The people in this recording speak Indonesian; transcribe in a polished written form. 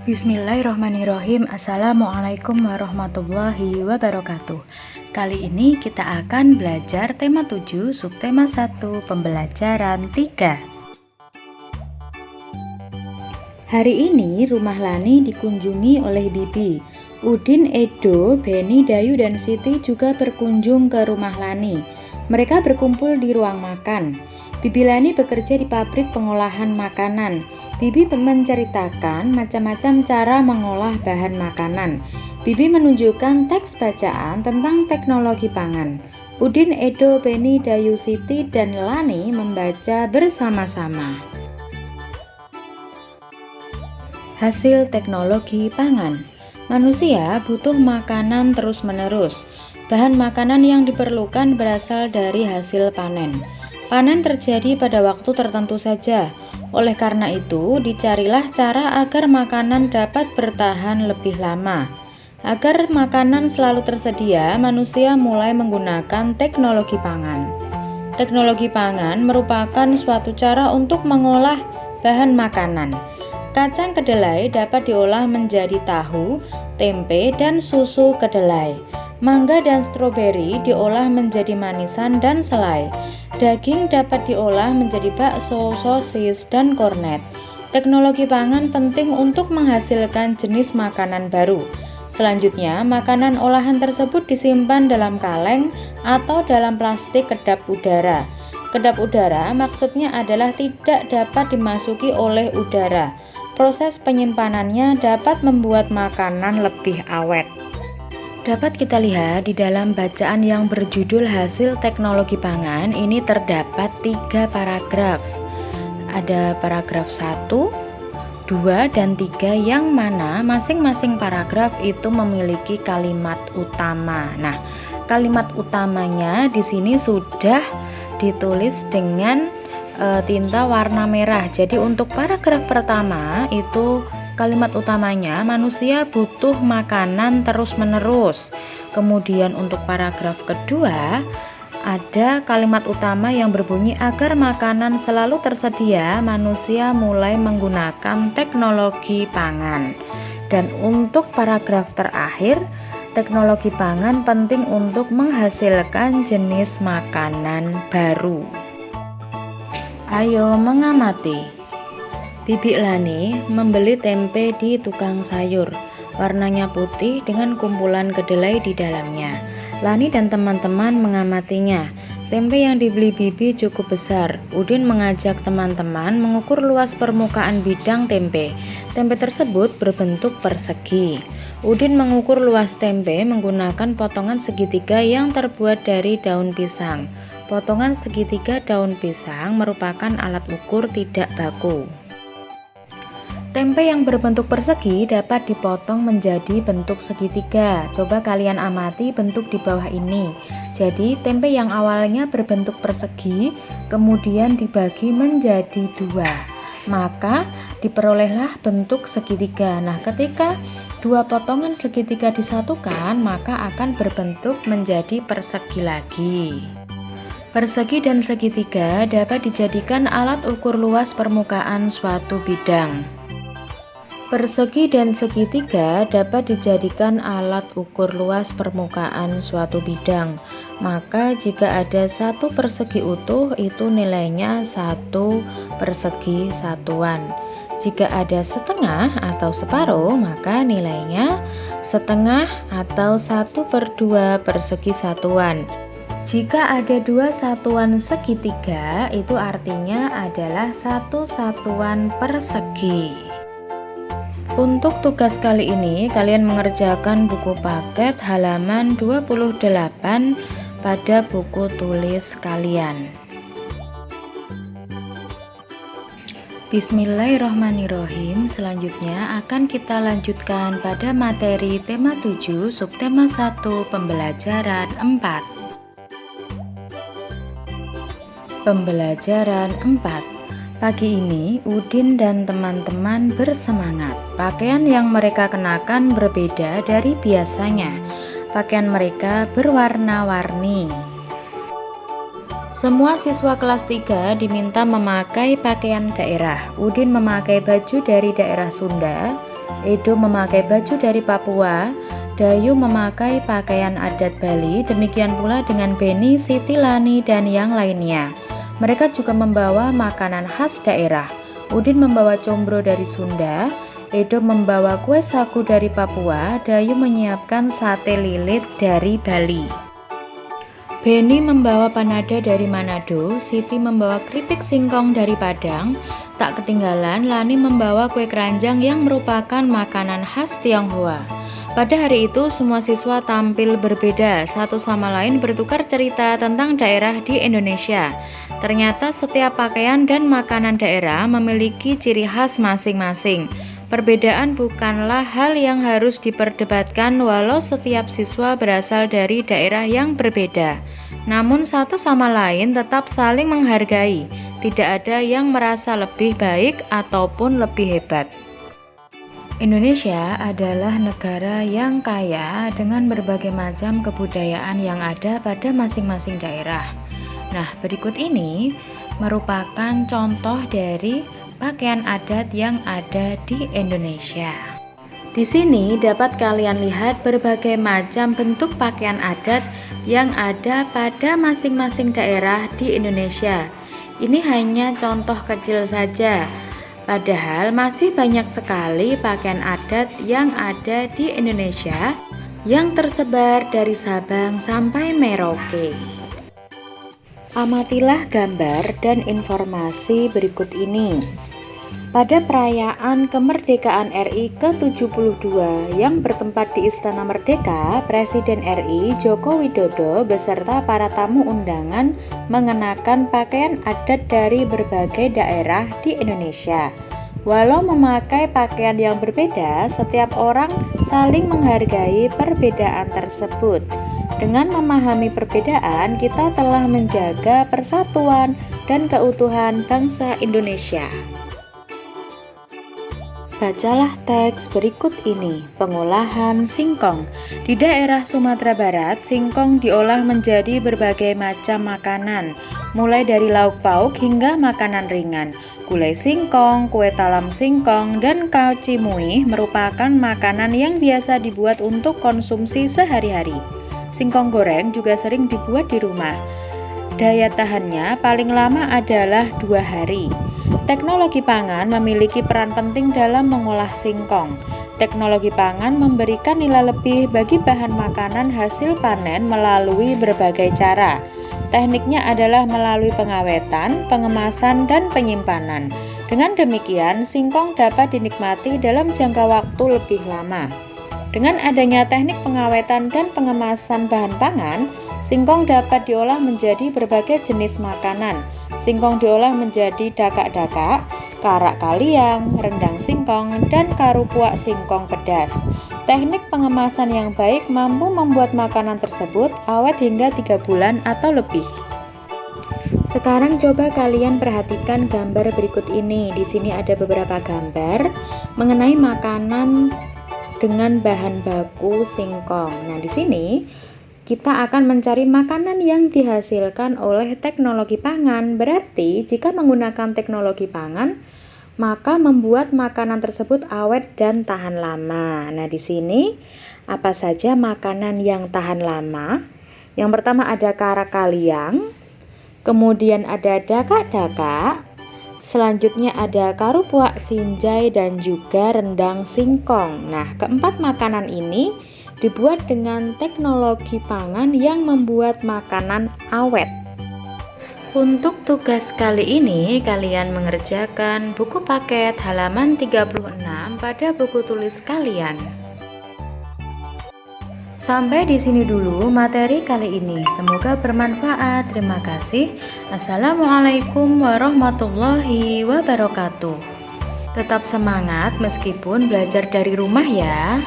Bismillahirrahmanirrahim. Assalamualaikum warahmatullahi wabarakatuh. Kali ini kita akan belajar tema 7, subtema 1, pembelajaran 3. Hari ini rumah Lani dikunjungi oleh Bibi. Udin, Edo, Beni, Dayu, dan Siti juga berkunjung ke rumah Lani. Mereka berkumpul di ruang makan. Bibi Lani bekerja di pabrik pengolahan makanan. Bibi menceritakan macam-macam cara mengolah bahan makanan. Bibi menunjukkan teks bacaan tentang teknologi pangan. Udin, Edo, Beni, Dayu, Siti, dan Lani membaca bersama-sama. Hasil teknologi pangan. Manusia butuh makanan terus-menerus. Bahan makanan yang diperlukan berasal dari hasil panen. Panen terjadi pada waktu tertentu saja. Oleh karena itu, dicarilah cara agar makanan dapat bertahan lebih lama. Agar makanan selalu tersedia, manusia mulai menggunakan teknologi pangan. Teknologi pangan merupakan suatu cara untuk mengolah bahan makanan. Kacang kedelai dapat diolah menjadi tahu, tempe, dan susu kedelai. Mangga dan stroberi diolah menjadi manisan dan selai. Daging dapat diolah menjadi bakso, sosis, dan kornet. Teknologi pangan penting untuk menghasilkan jenis makanan baru. Selanjutnya, makanan olahan tersebut disimpan dalam kaleng atau dalam plastik kedap udara. Kedap udara maksudnya adalah tidak dapat dimasuki oleh udara. Proses penyimpanannya dapat membuat makanan lebih awet. Dapat kita lihat di dalam bacaan yang berjudul hasil teknologi pangan ini terdapat 3 paragraf. Ada paragraf 1, 2, dan 3 yang mana masing-masing paragraf itu memiliki kalimat utama. Nah, kalimat utamanya di sini sudah ditulis dengan tinta warna merah. Jadi untuk paragraf pertama itu kalimat utamanya manusia butuh makanan terus-menerus. Kemudian untuk paragraf kedua ada kalimat utama yang berbunyi agar makanan selalu tersedia, manusia mulai menggunakan teknologi pangan. Dan untuk paragraf terakhir, teknologi pangan penting untuk menghasilkan jenis makanan baru. Ayo mengamati. Bibi Lani membeli tempe di tukang sayur. Warnanya putih dengan kumpulan kedelai di dalamnya. Lani dan teman-teman mengamatinya. Tempe yang dibeli Bibi cukup besar. Udin mengajak teman-teman mengukur luas permukaan bidang tempe. Tempe tersebut berbentuk persegi. Udin mengukur luas tempe menggunakan potongan segitiga yang terbuat dari daun pisang. Potongan segitiga daun pisang merupakan alat ukur tidak baku. Tempe yang berbentuk persegi dapat dipotong menjadi bentuk segitiga. Coba kalian amati bentuk di bawah ini. Jadi tempe yang awalnya berbentuk persegi kemudian dibagi menjadi 2, maka diperolehlah bentuk segitiga. Nah, ketika 2 potongan segitiga disatukan, maka akan berbentuk menjadi persegi lagi. Persegi dan segitiga dapat dijadikan alat ukur luas permukaan suatu bidang. Persegi dan segitiga dapat dijadikan alat ukur luas permukaan suatu bidang. Maka jika ada 1 persegi utuh, itu nilainya 1 persegi satuan. Jika ada setengah atau separuh, maka nilainya setengah atau 1/2 persegi satuan. Jika ada 2 satuan segitiga, itu artinya adalah 1 satuan persegi. Untuk tugas kali ini, kalian mengerjakan buku paket halaman 28 pada buku tulis kalian. Bismillahirrahmanirrahim. Selanjutnya akan kita lanjutkan pada materi tema 7, subtema 1, pembelajaran 4. Pembelajaran 4. Pagi ini Udin dan teman-teman bersemangat. Pakaian yang mereka kenakan berbeda dari biasanya. Pakaian mereka berwarna-warni. Semua siswa kelas 3 diminta memakai pakaian daerah. Udin memakai baju dari daerah Sunda, Edo memakai baju dari Papua, Dayu memakai pakaian adat Bali, demikian pula dengan Beni, Siti, Lani, dan yang lainnya. Mereka juga membawa makanan khas daerah. Udin membawa combro dari Sunda, Edo membawa kue sagu dari Papua, Dayu menyiapkan sate lilit dari Bali. Beni membawa panada dari Manado, Siti membawa keripik singkong dari Padang, tak ketinggalan Lani membawa kue keranjang yang merupakan makanan khas Tionghoa. Pada hari itu semua siswa tampil berbeda, satu sama lain bertukar cerita tentang daerah di Indonesia. Ternyata setiap pakaian dan makanan daerah memiliki ciri khas masing-masing. Perbedaan bukanlah hal yang harus diperdebatkan walau setiap siswa berasal dari daerah yang berbeda. Namun satu sama lain tetap saling menghargai, tidak ada yang merasa lebih baik ataupun lebih hebat. Indonesia adalah negara yang kaya dengan berbagai macam kebudayaan yang ada pada masing-masing daerah. Nah, berikut ini merupakan contoh dari pakaian adat yang ada di Indonesia. Di sini dapat kalian lihat berbagai macam bentuk pakaian adat yang ada pada masing-masing daerah di Indonesia. Ini hanya contoh kecil saja, padahal masih banyak sekali pakaian adat yang ada di Indonesia yang tersebar dari Sabang sampai Merauke. Amatilah gambar dan informasi berikut ini. Pada perayaan kemerdekaan RI ke-72 yang bertempat di Istana Merdeka, Presiden RI Joko Widodo beserta para tamu undangan mengenakan pakaian adat dari berbagai daerah di Indonesia. Walau memakai pakaian yang berbeda, setiap orang saling menghargai perbedaan tersebut. Dengan memahami perbedaan, kita telah menjaga persatuan dan keutuhan bangsa Indonesia. Bacalah teks berikut ini. Pengolahan singkong. Di daerah Sumatera Barat, singkong diolah menjadi berbagai macam makanan, mulai dari lauk pauk hingga makanan ringan. Gulai singkong, kue talam singkong, dan kacimui merupakan makanan yang biasa dibuat untuk konsumsi sehari-hari. Singkong goreng juga sering dibuat di rumah. Daya tahannya paling lama adalah 2 hari. Teknologi pangan memiliki peran penting dalam mengolah singkong. Teknologi pangan memberikan nilai lebih bagi bahan makanan hasil panen melalui berbagai cara. Tekniknya adalah melalui pengawetan, pengemasan, dan penyimpanan. Dengan demikian, singkong dapat dinikmati dalam jangka waktu lebih lama. Dengan adanya teknik pengawetan dan pengemasan bahan pangan, singkong dapat diolah menjadi berbagai jenis makanan. Singkong diolah menjadi dakak-dakak, karak kaliang, rendang singkong, dan karupuak singkong pedas. Teknik pengemasan yang baik mampu membuat makanan tersebut awet hingga 3 bulan atau lebih. Sekarang coba kalian perhatikan gambar berikut ini. Di sini ada beberapa gambar mengenai makanan dengan bahan baku singkong. Nah, di sini kita akan mencari makanan yang dihasilkan oleh teknologi pangan. Berarti, jika menggunakan teknologi pangan, maka membuat makanan tersebut awet dan tahan lama. Nah, di sini apa saja makanan yang tahan lama? Yang pertama ada karak kaliang, kemudian ada dakak-dakak, selanjutnya ada karupuak sinjai dan juga rendang singkong. Nah, keempat makanan ini dibuat dengan teknologi pangan yang membuat makanan awet. Untuk tugas kali ini, kalian mengerjakan buku paket halaman 36 pada buku tulis kalian. Sampai di sini dulu materi kali ini. Semoga bermanfaat. Terima kasih. Assalamualaikum warahmatullahi wabarakatuh. Tetap semangat meskipun belajar dari rumah ya.